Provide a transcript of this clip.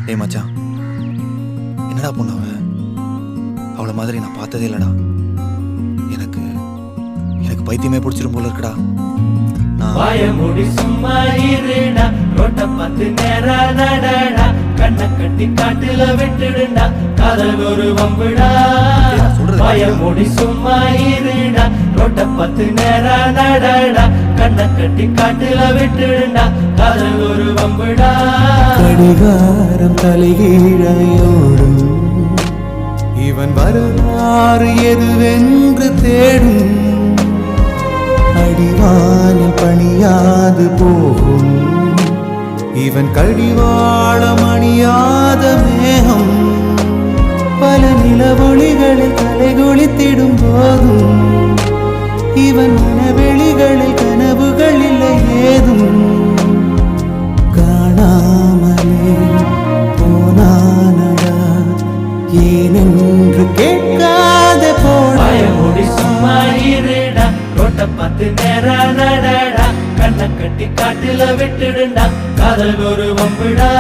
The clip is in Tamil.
டேய் மச்சான், என்னடா பொண்ணு அவளை மாதிரி நான் பார்த்ததே இல்லடா. எனக்கு எனக்கு பைத்தியமே பிடிச்சிரும் போல இருக்குடா. வாயமுடி சும்மா இருடா, ரோட்ட பார்த்து நேரா நடடா, கண்ணை கட்டி காட்டுல விட்டுடுடா, காதல் ஒரு வம்புடா. வாயமுடி சும்மா இருடா, ரோட்ட பார்த்து நேரா நடடா, கண்ணை கட்டி காட்டுல விட்டுடுடா, காதல் ஒரு வம்புடா. கடிகாரம் தலைகீழையோடும் இவன் வரலாறு எதுவென்று தேடும். அடிவானில் பணியாது போகும் இவன் கடிவாளம் அணியாத மேகம். பல நிலவொளிகளில் தலைகுளித்திடும் போதும் இவன் மனவெளிகளில் கனவுகள் இல்லை ஏதும். காணாமலே போனானடா ஏனென்று கேட்காத வாயமுடி சும்மா இருடா, ரோட்ட பார்த்து நேரா நடடா, கண்ணை கட்டி காட்டுல விட்டுடுடா, காதல் ஒரு வம்புடா.